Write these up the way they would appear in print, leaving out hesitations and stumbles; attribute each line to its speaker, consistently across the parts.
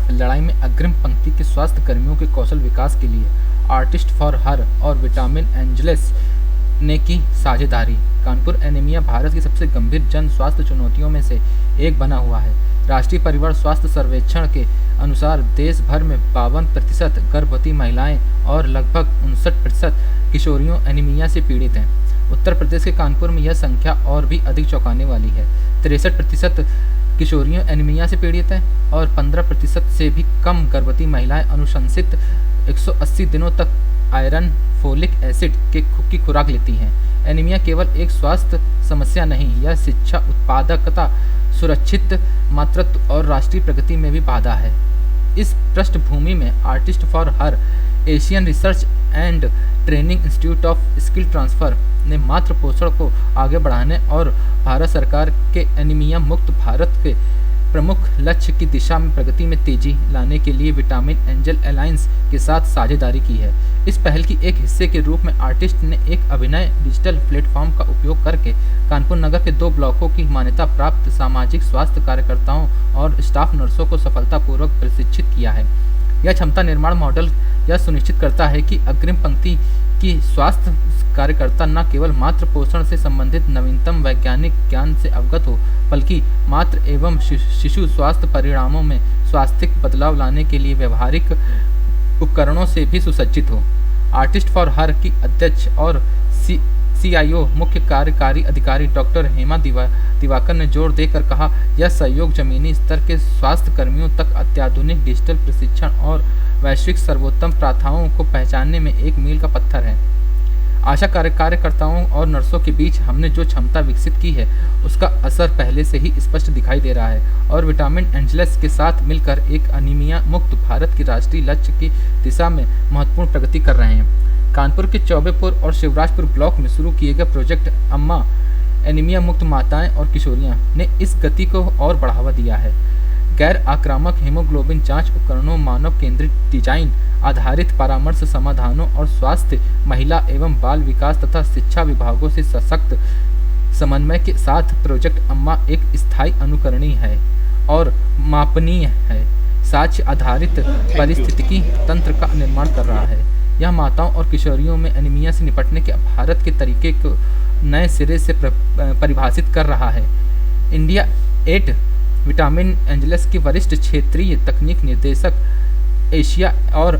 Speaker 1: खिलाफ लड़ाई में अग्रिम पंक्ति के स्वास्थ्य कर्मियों के कौशल विकास के लिए आर्टिस्ट फॉर हर और विटामिन एंजल्स ने की साझेदारी। कानपुर एनीमिया भारत की सबसे गंभीर जन स्वास्थ्य चुनौतियों में से एक बना हुआ है। राष्ट्रीय परिवार स्वास्थ्य सर्वेक्षण के अनुसार देश भर में 52% गर्भवती महिलाएं और लगभग 59% किशोरियों एनीमिया से पीड़ित हैं। उत्तर प्रदेश के कानपुर में यह संख्या और भी अधिक चौंकाने वाली है। 63% किशोरियों एनीमिया से पीड़ित हैं और 15% से भी कम गर्भवती महिलाएं अनुशंसित 180 दिनों तक आयरन फोलिक एसिड की खुराक लेती हैं। एनीमिया केवल एक स्वास्थ्य समस्या नहीं, यह शिक्षा, उत्पादकता, सुरक्षित मातृत्व और राष्ट्रीय प्रगति में भी बाधा है। इस पृष्ठभूमि में artist for her, Asian research and training institute of skill transfer ने मातृ पोषण को आगे बढ़ाने और भारत सरकार के एनीमिया मुक्त भारत के प्रमुख लक्ष्य की दिशा में प्रगति में तेजी लाने के लिए विटामिन एंजल अलायंस के साथ साझेदारी की है। इस पहल की एक हिस्से के रूप में आर्टिस्ट ने एक अभिनय डिजिटल प्लेटफॉर्म का उपयोग करके कानपुर नगर के 2 ब्लॉकों की मान्यता प्राप्त सामाजिक स्वास्थ्य कार्यकर्ताओं और स्टाफ नर्सों को सफलतापूर्वक प्रशिक्षित किया है। यह क्षमता निर्माण मॉडल यह सुनिश्चित करता है कि अग्रिम पंक्ति की स्वास्थ्य कार्यकर्ता न केवल मातृ पोषण से संबंधित नवीनतम वैज्ञानिक ज्ञान से अवगत हो, बल्कि मातृ एवं शिशु स्वास्थ्य परिणामों में स्वास्थ्यिक बदलाव लाने के लिए व्यवहारिक उपकरणों से भी सुसज्जित हो। आर्टिस्ट फॉर हर की अध्यक्ष और CIO मुख्य कार्यकारी अधिकारी डॉक्टर हेमा दिवाकर ने जोर देकर कहा, यह सहयोग जमीनी स्तर के स्वास्थ्य कर्मियों तक अत्याधुनिक डिजिटल प्रशिक्षण और वैश्विक सर्वोत्तम प्रथाओं को पहचानने में एक मील का पत्थर है। आशा कार्यकर्ताओं और नर्सों के बीच हमने जो क्षमता विकसित की है उसका असर पहले से ही स्पष्ट दिखाई दे रहा है और विटामिन एंजल्स के साथ मिलकर एक एनीमिया मुक्त भारत की राष्ट्रीय लक्ष्य की दिशा में महत्वपूर्ण प्रगति कर रहे हैं। कानपुर के चौबेपुर और शिवराजपुर ब्लॉक में शुरू किए गए प्रोजेक्ट अम्मा एनीमिया मुक्त माताएं और किशोरियां ने इस गति को और बढ़ावा दिया है। गैर आक्रामक हीमोग्लोबिन जांच उपकरणों, मानव केंद्रित डिजाइन आधारित परामर्श समाधानों और स्वास्थ्य, महिला एवं बाल विकास तथा शिक्षा विभागों से सशक्त समन्वय के साथ प्रोजेक्ट अम्मा एक स्थायी अनुकरणीय है और मापनीय है साक्ष्य आधारित पारिस्थितिकी तंत्र का निर्माण कर रहा है। यह माताओं और किशोरियों में एनीमिया से निपटने के भारत के तरीके को नए सिरे से परिभाषित कर रहा है। इंडिया 8 विटामिन एंजल्स के वरिष्ठ क्षेत्रीय तकनीक निर्देशक एशिया और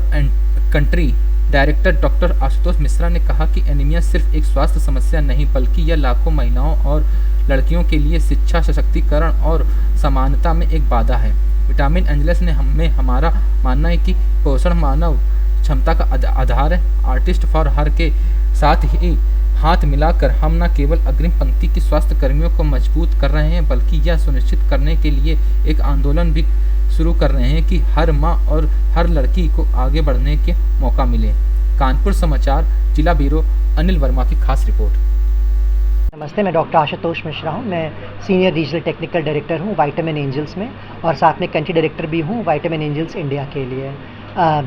Speaker 1: country director doctor Ashutosh Mishra ने कहा कि एनीमिया सिर्फ एक स्वास्थ्य समस्या नहीं, बल्कि यह लाखों महिलाओं और लड़कियों के लिए शिक्षा, सशक्तिकरण और समानता में एक बाधा है। विटामिन एंजल्स ने हमारा मानना है कि पोषण मानव क्षमता का आधार है। आर्टिस्ट फॉर हर के साथ ही हाथ मिलाकर हम न केवल अग्रिम पंक्ति के स्वास्थ्य कर्मियों को मजबूत कर रहे हैं, बल्कि यह सुनिश्चित करने के लिए एक आंदोलन भी शुरू कर रहे हैं कि हर मां और हर लड़की को आगे बढ़ने के मौका मिले। कानपुर समाचार जिला ब्यूरो अनिल वर्मा की खास रिपोर्ट।
Speaker 2: नमस्ते, मैं डॉक्टर आशुतोष मिश्रा हूँ। मैं सीनियर रीजनल टेक्निकल डायरेक्टर हूँ विटामिन एंजल्स में और साथ में कंट्री डायरेक्टर भी हूँ विटामिन एंजल्स इंडिया के लिए।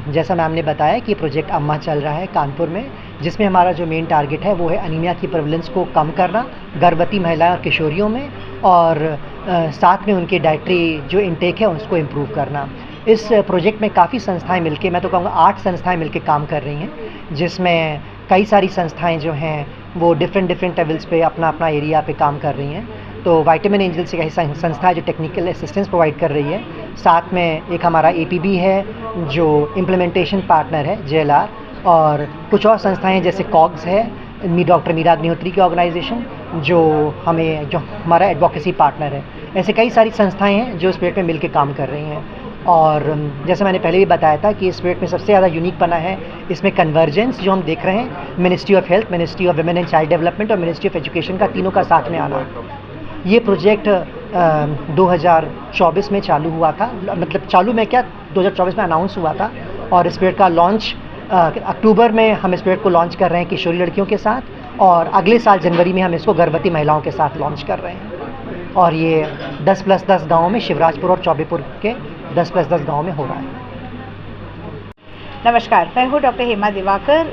Speaker 2: जैसा मैम ने बताया कि प्रोजेक्ट अम्मा चल रहा है कानपुर में, जिसमें हमारा जो मेन टारगेट है वो है एनीमिया की प्रेवलेंस को कम करना गर्भवती महिलाएं और किशोरियों में, और साथ में उनकी डाइटरी जो इंटेक है उसको इम्प्रूव करना। इस प्रोजेक्ट में काफ़ी संस्थाएं मिलके, मैं तो कहूँगा 8 संस्थाएं मिलके काम कर रही हैं, जिसमें कई सारी संस्थाएं जो हैं वो डिफरेंट लेवल्स पे अपना एरिया पे काम कर रही हैं। तो विटामिन एंजल्स एक ऐसी संस्था है जो टेक्निकल असिस्टेंस प्रोवाइड कर रही है। साथ में एक हमारा APB है जो इम्प्लीमेंटेशन पार्टनर है JLR, और कुछ और संस्थाएं जैसे कॉग्स है डॉक्टर मीरा अग्निहोत्री की ऑर्गेनाइजेशन जो हमारा एडवोकेसी पार्टनर है। ऐसे कई सारी संस्थाएं हैं जो इस प्रोजेक्ट में मिलकर काम कर रही हैं। और जैसे मैंने पहले भी बताया था कि इस प्रोजेक्ट में सबसे ज़्यादा यूनिक बना है इसमें कन्वर्जेंस जो हम देख रहे हैं, ministry of health, ministry of women and child development और मिनिस्ट्री ऑफ एजुकेशन का तीनों का साथ में आना। ये प्रोजेक्ट 2024 में चालू हुआ था, मतलब चालू में क्या 2024 में अनाउंस हुआ था, और इस प्रोजेक्ट का लॉन्च अक्टूबर में हम इस प्रोजेक्ट को लॉन्च कर रहे हैं किशोरी लड़कियों के साथ, और अगले साल जनवरी में हम इसको गर्भवती महिलाओं के साथ लॉन्च कर रहे हैं। और ये 10+10 गाँव में, शिवराजपुर और चौबेपुर के 10+10 गाँव में हो रहा है।
Speaker 3: नमस्कार, मैं हूँ doctor Hema Diwakar,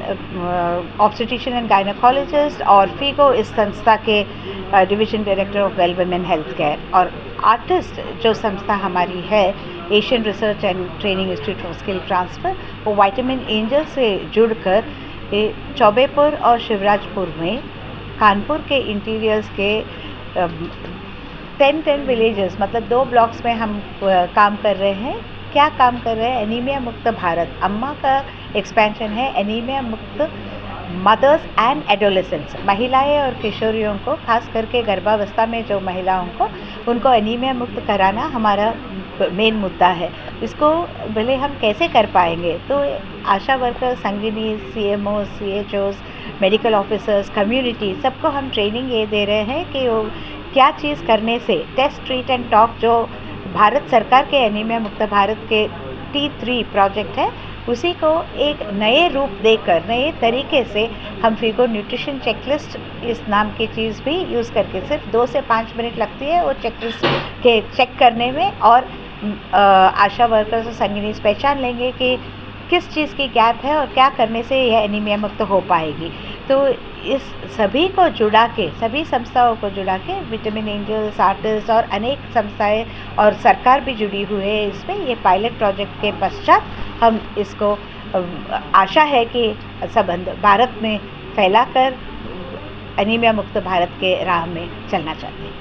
Speaker 3: obstetrician and gynaecologist और फीगो इस संस्था के division director of well women health care. और आर्टिस्ट जो संस्था हमारी है, Asian research and training institute for skill transfer, वो वाइटामिन एंजल से जुड़कर चौबेपुर और शिवराजपुर में कानपुर के इंटीरियर्स के 10 विलेजेस, मतलब 2 ब्लॉक्स में हम काम कर रहे हैं। क्या काम कर रहे हैं? एनीमिया मुक्त भारत, अम्मा का एक्सपेंशन है एनीमिया मुक्त मदर्स एंड एडोलेसेंट्स, महिलाएं और किशोरियों को, खास करके गर्भावस्था में जो महिलाओं को, उनको एनीमिया मुक्त कराना हमारा मेन मुद्दा है। इसको भले हम कैसे कर पाएंगे, तो आशा वर्कर, संगिनी, CMO, CHOs, medical officers, community, सबको हम ट्रेनिंग ये दे रहे हैं कि वो क्या चीज़ करने से टेस्ट, ट्रीट एंड टॉक जो भारत सरकार के एनीमिया मुक्त भारत के T3 प्रोजेक्ट है, उसी को एक नए रूप देकर, नए तरीके से हम फीगो न्यूट्रिशन चेकलिस्ट इस नाम की चीज़ भी यूज़ करके, सिर्फ 2 से 5 मिनट लगती है वो चेकलिस्ट के चेक करने में, और आशा वर्कर्स और संगिनीज पहचान लेंगे कि किस चीज़ की गैप है और क्या करने से यह एनीमिया मुक्त हो पाएगी। तो इस सभी को जुड़ा के, सभी संस्थाओं को जुड़ा के, विटामिन एंजल्स, आर्टिस्ट और अनेक संस्थाएं और सरकार भी जुड़ी हुई है इसमें। ये पायलट प्रोजेक्ट के पश्चात हम इसको आशा है कि सब भारत में फैलाकर एनीमिया मुक्त भारत के राह में चलना चाहते हैं।